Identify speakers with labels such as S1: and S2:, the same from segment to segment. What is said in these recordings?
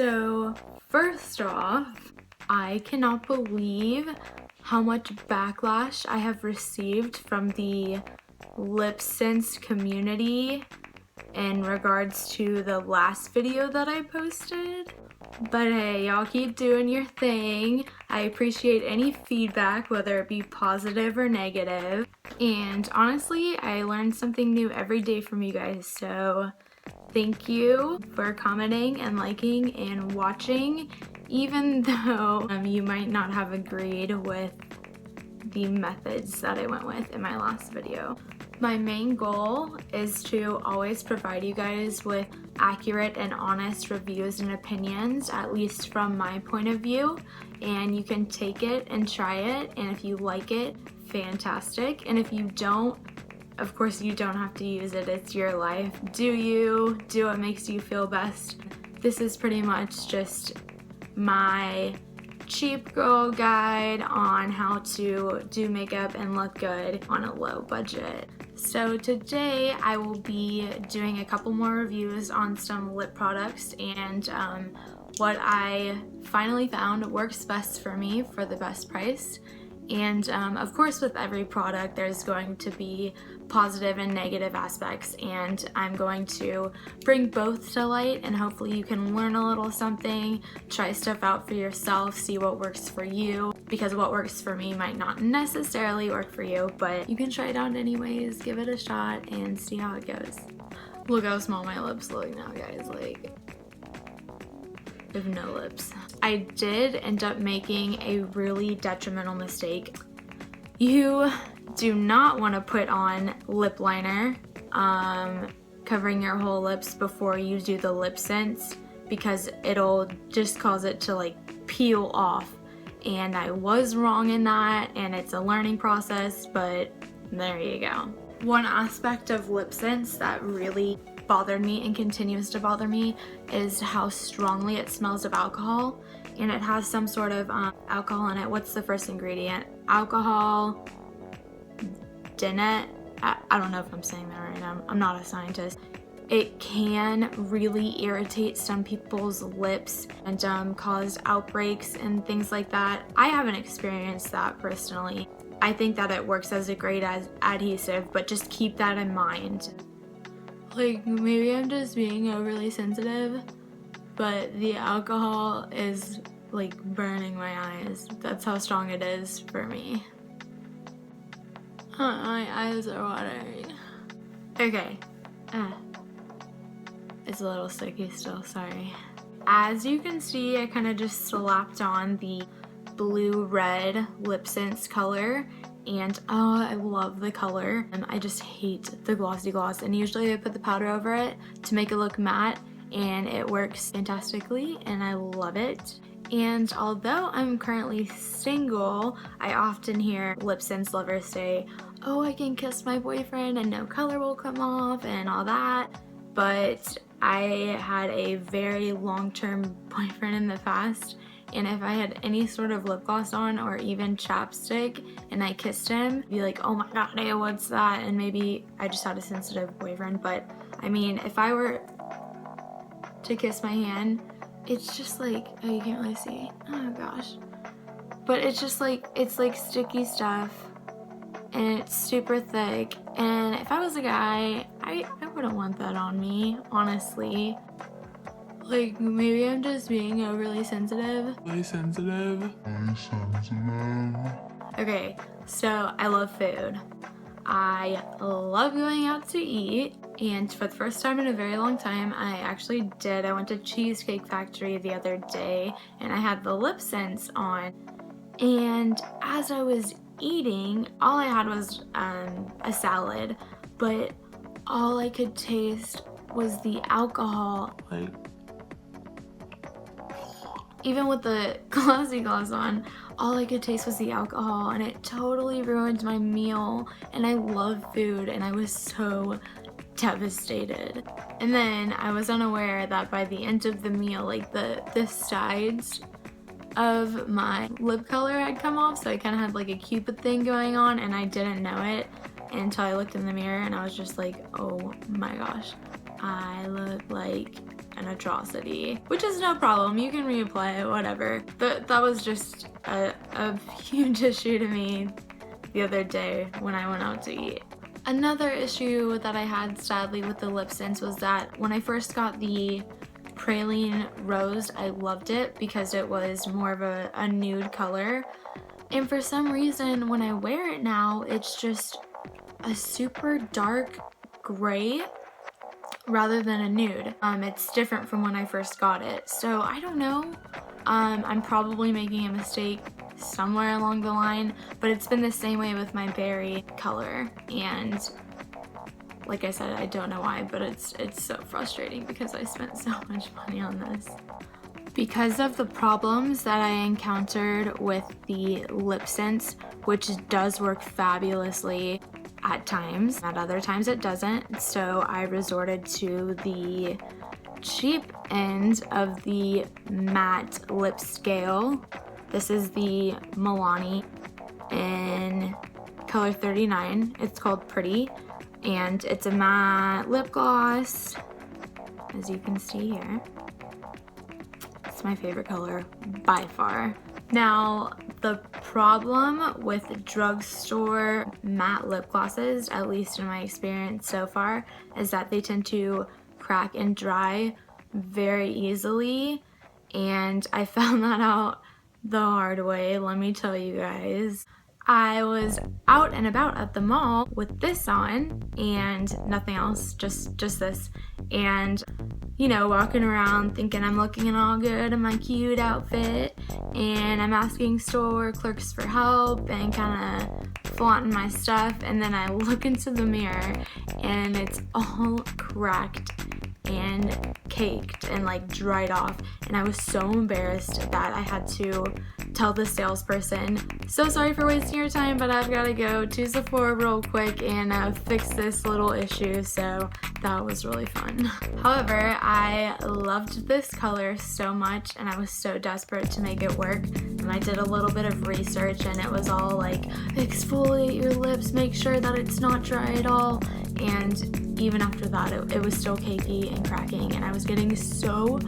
S1: So first off, I cannot believe how much backlash I have received from the LipSense community in regards to the last video that I posted. But hey, y'all keep doing your thing. I appreciate any feedback, whether it be positive or negative. And honestly, I learn something new every day from you guys, so thank you for commenting and liking and watching, even though you might not have agreed with the methods that I went with in my last video. My main goal is to always provide you guys with accurate and honest reviews and opinions, at least from my point of view, and you can take it and try it, and if you like it, fantastic, and if you don't, of course you don't have to use it, it's your life. Do what makes you feel best. This is pretty much just my cheap girl guide on how to do makeup and look good on a low budget. So today I will be doing a couple more reviews on some lip products and what I finally found works best for me for the best price. And of course with every product there's going to be positive and negative aspects, and I'm going to bring both to light, and hopefully you can learn a little something, try stuff out for yourself, see what works for you, because what works for me might not necessarily work for you, but you can try it out anyways, give it a shot and see how it goes. Look how small my lips look now, guys, like I have no lips. I did end up making a really detrimental mistake. You do not want to put on lip liner covering your whole lips before you do the LipSense, because it'll just cause it to like peel off, and I was wrong in that, and it's a learning process, but there you go. One aspect of LipSense that really bothered me and continues to bother me is how strongly it smells of alcohol, and it has some sort of alcohol in it. What's the first ingredient? Alcohol, dennet. I don't know if I'm saying that right. I'm not a scientist. It can really irritate some people's lips and cause outbreaks and things like that. I haven't experienced that personally. I think that it works as a great adhesive, but just keep that in mind. Like, maybe I'm just being overly sensitive, but the alcohol is like burning my eyes. That's how strong it is for me. My eyes are watering. Okay. It's a little sticky still, sorry. As you can see, I kind of just slapped on the blue-red LipSense color, and oh, I love the color. I just hate the glossy gloss, and usually I put the powder over it to make it look matte, and it works fantastically, and I love it. And although I'm currently single, I often hear LipSense lovers say, oh, I can kiss my boyfriend and no color will come off and all that, but I had a very long-term boyfriend in the past, and if I had any sort of lip gloss on or even chapstick and I kissed him, he'd be like, oh my god, hey, what's that? And maybe I just had a sensitive boyfriend, but I mean, if I were to kiss my hand, it's just like, oh, you can't really see, oh gosh, but it's just like, it's like sticky stuff and it's super thick, and if I was a guy, I wouldn't want that on me, honestly. Like, maybe I'm just being overly sensitive. Okay, so I love food. I love going out to eat, and for the first time in a very long time, I went to Cheesecake Factory the other day, and I had the LipSense on, and as I was eating, all I had was a salad, but all I could taste was the alcohol. Like, even with the glossy gloss on, all I could taste was the alcohol, and it totally ruined my meal, and I love food, and I was so devastated. And then I was unaware that by the end of the meal, like the sides of my lip color had come off, so I kind of had like a cupid thing going on, and I didn't know it until I looked in the mirror, and I was just like, oh my gosh, I look like an atrocity, which is no problem. You can reapply it, whatever. But that was just a huge issue to me the other day when I went out to eat. Another issue that I had, sadly, with the LipSense was that when I first got the Praline Rose, I loved it because it was more of a nude color. And for some reason, when I wear it now, it's just a super dark gray rather than a nude. It's different from when I first got it. So I don't know. I'm probably making a mistake somewhere along the line, but it's been the same way with my berry color. And like I said, I don't know why, but it's so frustrating because I spent so much money on this. Because of the problems that I encountered with the LipSense, which does work fabulously at times, at other times it doesn't, so I resorted to the cheap end of the matte lip scale. This is the Milani in color 39. It's called Pretty, and it's a matte lip gloss, as you can see here. It's my favorite color by far. Now, the problem with drugstore matte lip glosses, at least in my experience so far, is that they tend to crack and dry very easily, and I found that out the hard way, let me tell you guys. I was out and about at the mall with this on and nothing else, just this, and you know, walking around thinking I'm looking all good in my cute outfit, and I'm asking store clerks for help and kind of flaunting my stuff, and then I look into the mirror and it's all cracked and caked and like dried off, and I was so embarrassed that I had to tell the salesperson, so sorry for wasting your time, but I've got to go to Sephora real quick and fix this little issue. So that was really fun. However, I loved this color so much and I was so desperate to make it work, and I did a little bit of research, and it was all like, exfoliate your lips, make sure that it's not dry at all. And even after that, it was still cakey and cracking, and I was getting so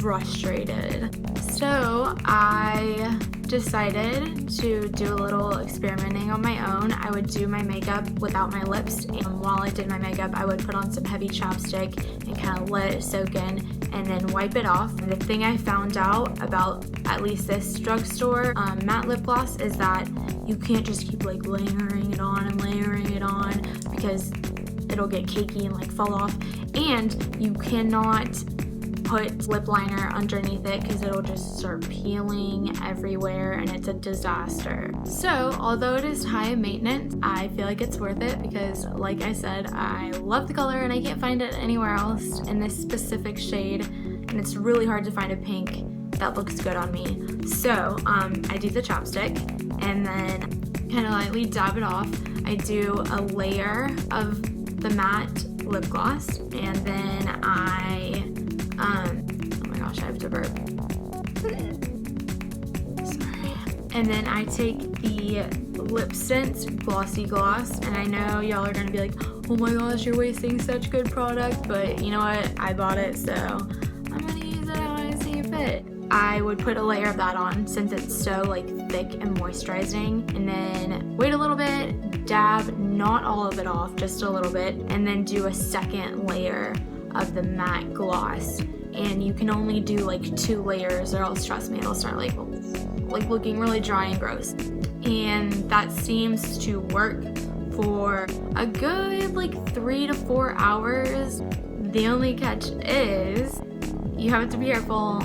S1: frustrated. So I decided to do a little experimenting on my own. I would do my makeup without my lips, and while I did my makeup, I would put on some heavy chapstick and kind of let it soak in and then wipe it off. And the thing I found out about at least this drugstore matte lip gloss is that you can't just keep like layering it on and layering it on, because it'll get cakey and like fall off, and you cannot put lip liner underneath it because it'll just start peeling everywhere, and it's a disaster. So although it is high maintenance, I feel like it's worth it because, like I said, I love the color and I can't find it anywhere else in this specific shade, and it's really hard to find a pink that looks good on me. So I do the chapstick and then kind of lightly dab it off. I do a layer of the matte lip gloss, and then oh my gosh, I have to burp. Sorry. And then I take the LipSense Glossy Gloss, and I know y'all are gonna be like, oh my gosh, you're wasting such good product, but you know what? I bought it, so I'm gonna use it how I see fit. I would put a layer of that on since it's so like thick and moisturizing, and then wait a little bit, dab not all of it off, just a little bit, and then do a second layer of the matte gloss. And you can only do like 2 layers, or else, trust me, it'll start like looking really dry and gross. And that seems to work for a good like 3 to 4 hours. The only catch is you have to be careful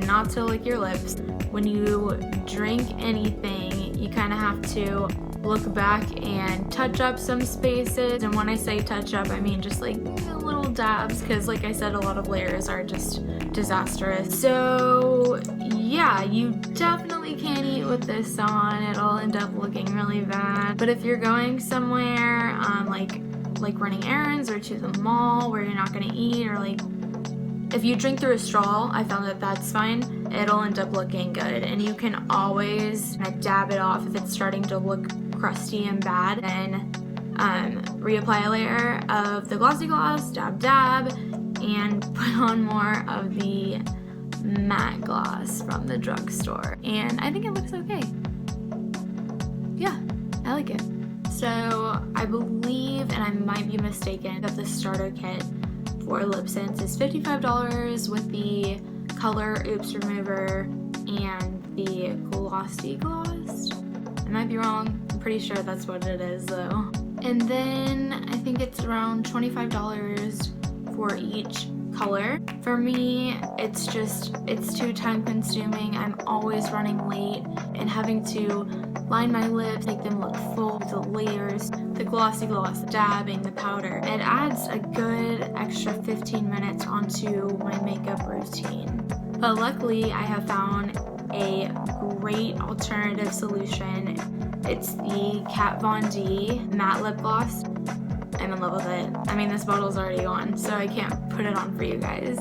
S1: not to lick your lips. When you drink anything, you kind of have to look back and touch up some spaces. And when I say touch up, I mean just like little dabs, because like I said, a lot of layers are just disastrous. So yeah, you definitely can't eat with this on. It'll end up looking really bad. But if you're going somewhere like running errands or to the mall where you're not gonna eat, or like if you drink through a straw, I found that that's fine. It'll end up looking good, and you can always dab it off if it's starting to look crusty and bad. Then reapply a layer of the glossy gloss, dab, and put on more of the matte gloss from the drugstore, and I think it looks okay. Yeah, I like it. So I believe, and I might be mistaken, that the starter kit for LipSense is $55 with the color oops remover and the glossy gloss. I might be wrong. I'm pretty sure that's what it is though. And then I think it's around $25 for each color. For me, it's too time consuming. I'm always running late and having to line my lips, make them look full, the layers, the glossy gloss, dabbing, the powder. It adds a good extra 15 minutes onto my makeup routine. But luckily, I have found a great alternative solution. It's the Kat Von D matte lip gloss. I'm in love with it. I mean, this bottle's already gone, so I can't put it on for you guys.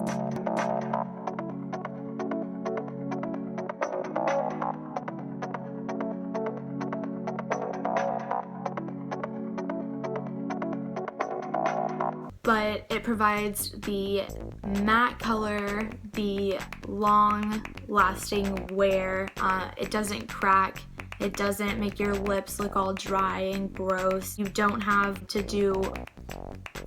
S1: But it provides the matte color, the long-lasting wear. It doesn't crack. It doesn't make your lips look all dry and gross. You don't have to do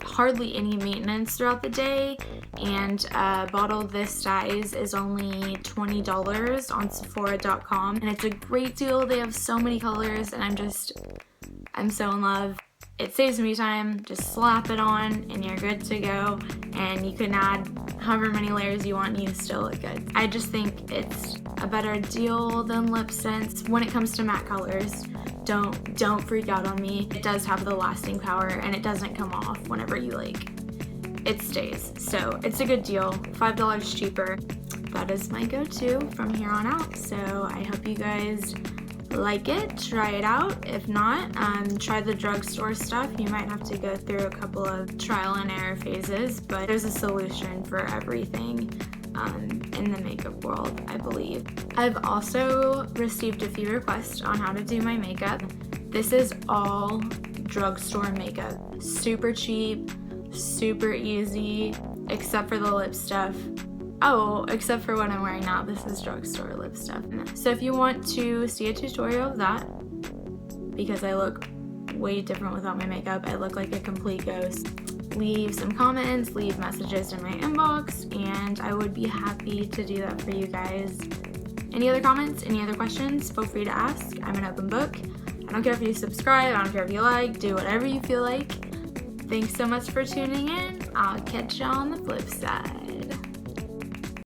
S1: hardly any maintenance throughout the day, and a bottle this size is only $20 on Sephora.com, and it's a great deal. They have so many colors, and I'm so in love. It saves me time. Just slap it on and you're good to go, and you can add however many layers you want and you still look good. I just think it's a better deal than LipSense when it comes to matte colors. Don't freak out on me. It does have the lasting power and it doesn't come off whenever you it stays. So it's a good deal, $5 cheaper. That is my go-to from here on out. So I hope you guys like it, try it out. If not, try the drugstore stuff. You might have to go through a couple of trial and error phases, but there's a solution for everything in the makeup world, I believe. I've also received a few requests on how to do my makeup. This is all drugstore makeup. Super cheap, super easy, except for the lip stuff. Oh, except for what I'm wearing now. This is drugstore lip stuff. So if you want to see a tutorial of that, because I look way different without my makeup, I look like a complete ghost, leave some comments, leave messages in my inbox, and I would be happy to do that for you guys. Any other comments, any other questions, feel free to ask. I'm an open book. I don't care if you subscribe, I don't care if you like, do whatever you feel like. Thanks so much for tuning in. I'll catch you on the flip side.